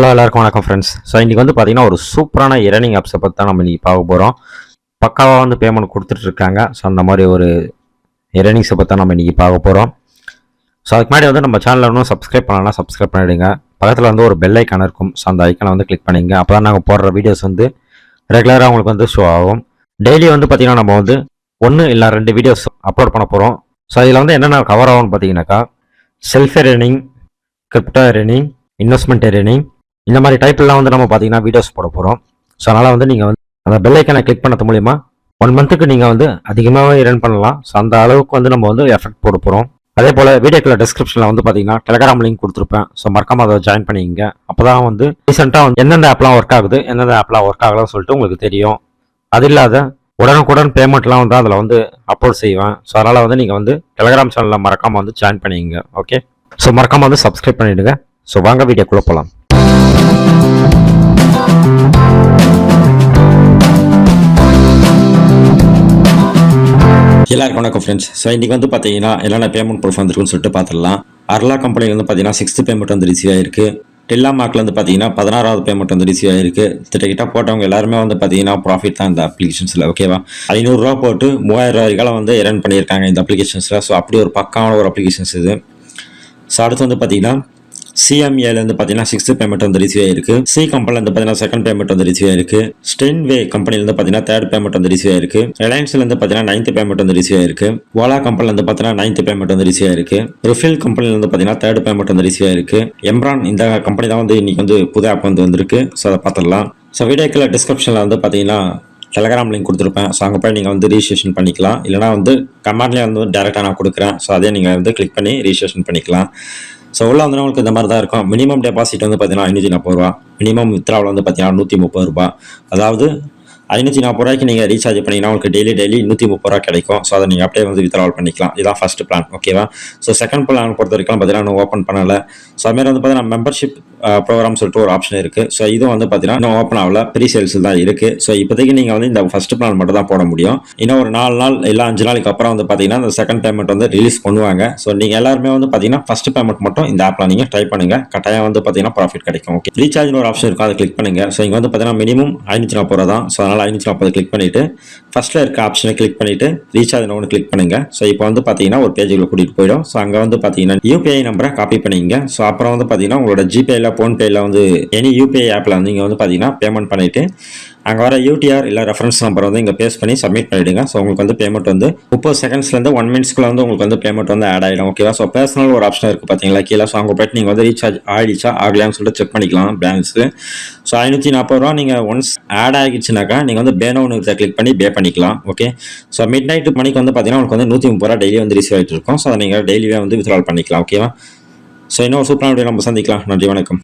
Hello எல்லாருக்கும் வணக்கம் friends. So இன்றைக்கி வந்து பார்த்திங்கன்னா ஒரு சூப்பரான ஏர்னிங் ஆப்ஸை பற்றி தான் நம்ம இன்றைக்கி பார்க்க போகிறோம். பக்காவாக வந்து பேமெண்ட் கொடுத்துட்ருக்காங்க. ஸோ அந்த மாதிரி ஒரு ஏர்னிங்ஸை பற்றி தான் நம்ம இன்றைக்கி பார்க்க போகிறோம். ஸோ அதுக்கு முன்னாடி வந்து நம்ம சேனலில் இன்னும் சப்ஸ்கிரைப் பண்ணலாம், சப்ஸ்கிரைப் பண்ணிவிடுங்க. பக்கத்தில் வந்து ஒரு பெல் ஐக்கான் இருக்கும். ஸோ அந்த ஐக்கானை வந்து கிளிக் பண்ணிங்க. அப்போ தான் நாங்கள் போடுற வீடியோஸ் வந்து ரெகுலராக உங்களுக்கு வந்து ஷோ ஆகும். டெய்லி வந்து பார்த்திங்கன்னா நம்ம வந்து 1 இல்லை 2 வீடியோஸ் அப்லோட் பண்ண போகிறோம். ஸோ இதில் வந்து என்னென்ன கவர் ஆகும்னு பார்த்தீங்கன்னாக்கா self earning, crypto earning, investment earning, இந்த மாதிரி டைப்லாம் வந்து நம்ம பார்த்தீங்கன்னா வீடியோஸ் போட போகிறோம். ஸோ அதனால் வந்து நீங்கள் வந்து அந்த பெல் ஐக்கானை கிளிக் பண்ணது மூலிமா 1 மந்த்துக்கு நீங்கள் வந்து அதிகமாகவே ஏர்ன் பண்ணலாம். ஸோ அந்த அளவுக்கு வந்து நம்ம வந்து எஃபெக்ட் போட போகிறோம். அதே போல் வீடியோக்குள்ள டிஸ்கிரிப்ஷனில் வந்து பார்த்தீங்கன்னா டெலிகிராம் லிங்க் கொடுத்துருப்பேன். ஸோ மறக்காம அதை ஜாயின் பண்ணிக்கங்க. அப்போ தான் வந்து ரீசெண்டாக வந்து எந்தெந்த ஆப்லாம் ஒர்க் ஆகுது, எந்தெந்த ஆப்லாம் ஒர்க் ஆகலாம்னு சொல்லிட்டு உங்களுக்கு தெரியும். அது இல்லாத உடனுக்குடன் பேமெண்ட்லாம் வந்து அதில் வந்து அப்லோட் செய்வேன். ஸோ அதனால் வந்து நீங்கள் வந்து டெலிகிராம் சேனலில் மறக்காமல் வந்து ஜாயின் பண்ணிக்கங்க. ஓகே, ஸோ மறக்காமல் வந்து சப்ஸ்கிரைப் பண்ணிவிடுங்க. ஸோ வாங்க வீடியோக்குள்ளே போகலாம். எல்லாருக்கும் வணக்கம் ஃப்ரெண்ட்ஸ். ஸோ இன்றைக்கி வந்து பார்த்தீங்கன்னா என்னென்ன பேமெண்ட் ப்ரூஃப் வந்துருக்குன்னு சொல்லிட்டு பார்த்துடலாம். அர்லா கம்பெனியில் வந்து பார்த்தீங்கன்னா 6th பேமெண்ட் வந்து ரிசீவ் ஆயிருக்கு. டெல்லா மார்க்கில் வந்து பார்த்தீங்கன்னா 16வது பேமெண்ட் வந்து ரிசீவ் ஆயிருக்கு. கிட்ட போட்டவங்க எல்லாருமே வந்து பார்த்தீங்கன்னா ப்ராஃபிட் தான் இந்த அப்ளிகேஷன்ஸில். ஓகேவா, 500 ரூபா போட்டு 3000 வரைக்கும் வந்து எர்ன் பண்ணியிருக்காங்க இந்த அப்ளிகேஷன்ஸில். ஸோ அப்படி ஒரு பக்கான ஒரு அப்ளிகேஷன்ஸ் இது. ஸோ அடுத்து வந்து பார்த்தீங்கன்னா சிஎம்ஏலேருந்து பார்த்தீங்கன்னா 6th பேமெண்ட் வந்து ரிசீவ் ஆயிருக்கு. சி கம்பெனிலேருந்து பார்த்தீங்கன்னா 2nd பேமெண்ட் வந்து ரிசீவ் ஆயிருக்கு. ஸ்டென்வே கம்பெனிலேருந்து பார்த்தீங்கன்னா 3rd பேமெண்ட் வந்து ரிசீவ் ஆயிருக்கு. ரிலையன்ஸ்லேருந்து பார்த்தீங்கன்னா 9th பேமெண்ட் வந்து ரிசீவ் ஆயிருக்கு. ஓலா கம்பெனிலேருந்து பார்த்தீங்கன்னா 9th பேமெண்ட் வந்து ரிசீவ் ஆயிருக்கு. ரிஃபில் கம்பெனிலேருந்து பார்த்தீங்கன்னா 3rd பேமெண்ட் வந்து ரிசீவ் ஆயிருக்கு. எம்ரான் இந்த கம்பெனி தான் வந்து இன்னைக்கு வந்து புது ஆப் வந்து வந்திருக்கு. ஸோ அதை பார்த்துடலாம். ஸோ வீடியோக்குள்ள டிஸ்கிரிப்ஷனில் வந்து பார்த்தீங்கன்னா டெலிகிராம் லிங்க் கொடுத்துருப்பேன். ஸோ அங்கே போய் நீங்கள் வந்து ரிஜிஸ்ட்ரேஷன் பண்ணிக்கலாம். இல்லைனா வந்து கமெண்ட்லேயே வந்து டேரெக்டாக நான் கொடுக்குறேன். ஸோ அதே நீங்கள் வந்து கிளிக் பண்ணி ரிஜிஸ்ட்ரேஷன் பண்ணிக்கலாம். ஸோ உள்ள வந்து உங்களுக்கு இந்த மாதிரி தான் இருக்கும். மினிமம் டெபாசிட் வந்து பார்த்தீங்கன்னா 540 ரூபா, மினிமம் வித்ராவில் வந்து பார்த்தீங்கன்னா 130 ரூபா. அதாவது 540 ரூபாய்க்கு நீங்கள் ரீசார்ஜ் பண்ணிங்கன்னா உங்களுக்கு டெய்லி 130 ரூபா கிடைக்கும். ஸோ அதை நீங்கள் அப்படியே வந்து வித்ராவல் பண்ணிக்கலாம். இதுதான் ஃபஸ்ட் பிளான். ஓகேவா, ஸோ செகண்ட் பிளான் பொறுத்த வரைக்கும் பார்த்தீங்கன்னா இன்னும் ஓப்பன் பண்ணலை. ஸோ அதுமாதிரி வந்து பார்த்தீங்கன்னா மெம்பர்ஷிப் ப்ரோக்ராம் சொல்லிட்டு ஒரு ஆப்ஷன் இருக்குது. ஸோ இதுவும் வந்து பார்த்தீங்கன்னா இன்னும் ஓப்பன் ஆகல, ப்ரீ சேல்ஸ் தான் இருக்குது. ஸோ இப்போதைக்கு நீங்கள் வந்து இந்த ஃபஸ்ட் பிளான் மட்டும் தான் போட முடியும். இன்னும் ஒரு 4 நாள் இல்லை 5 நாளுக்கு அப்புறம் வந்து பார்த்தீங்கன்னா இந்த செகண்ட் பேமெண்ட் வந்து ரிலீஸ் பண்ணுவாங்க. ஸோ நீங்கள் எல்லாருமே வந்து பார்த்தீங்கன்னா ஃபஸ்ட் பேமெண்ட் மட்டும் இந்த ஆப்பில் நீங்கள் ட்ரை பண்ணுங்கள். கட்டாயம் வந்து பார்த்தீங்கன்னா ப்ராஃபிட் கிடைக்கும். ஓகே, ரீசார்ஜ் ஒரு ஆப்ஷன் இருக்கும், அதை கிளிக் பண்ணுங்கள். ஸோ இங்கே வந்து பார்த்தீங்கன்னா மினிமம் 540 ரூபா தான். ஸோ அதனால் 540 கிளிக் பண்ணிவிட்டு ஃபஸ்ட்டில் இருக்க ஆப்ஷனை கிளிக் பண்ணிவிட்டு ரீசார்ஜ் ஒன்று கிளிக் பண்ணுங்கள். ஸோ இப்போ வந்து பார்த்தீங்கன்னா ஒரு பேஜுக்குள்ள கூட்டிகிட்டு போயிடும். ஸோ அங்கே வந்து பார்த்தீங்கன்னா யூபிஐ நம்பரை காப்பி பண்ணிங்க. ஸோ அப்புறம் வந்து பார்த்தீங்கன்னா உங்களோட ஜிபேயில், ஃபோன்பேயில் வந்து எனி யூபிஐ ஆப்பில் வந்து இங்கே வந்து பார்த்தீங்கன்னா பேமெண்ட் பண்ணிவிட்டு அங்கே வர யூடிஆர் இல்லை ரெஃபரன்ஸ் நம்பர் வந்து இங்கே பேஸ்ட் பண்ணி சப்மிட் பண்ணிவிடுங்க. ஸோ உங்களுக்கு வந்து பேமெண்ட் வந்து 30 செகண்ட்ஸ்லேருந்து 1 மினிட்ஸ்க்குள்ள வந்து உங்களுக்கு வந்து பேமெண்ட் வந்து ஆட் ஆகிடும். ஓகேவா, ஸோ பர்சனல் ஒரு ஆப்ஷன் இருக்குது பார்த்தீங்களா கீழே. ஸோ அங்கே போய்ட்டு நீங்கள் வந்து ரீசார்ஜ் ஆகிடுச்சா ஆகலையான்னு சொல்லிட்டு செக் பண்ணிக்கலாம் பேலன்ஸு. ஸோ 540 ரூபா நீங்கள் ஒன்ஸ் ஆட் ஆகிடுச்சுனாக்கா நீங்கள் வந்து பேனோன்னு கிளிக் பண்ணி பே பண்ணிக்கலாம். ஓகே, ஸோ மிட் நைட்டு மணிக்கு வந்து பார்த்தீங்கன்னா உங்களுக்கு வந்து 130 ரூபா டெய்லி வந்து ரிசீவ் ஆகிட்டு இருக்கும். ஸோ அதை நீங்கள் டெய்லியே வந்து வித்ட்ரால் பண்ணிக்கலாம். ஓகேவா, ஸோ இன்னொரு சூப்பரான வீடியோ நம்ம சந்திக்கலாம். நன்றி, வணக்கம்.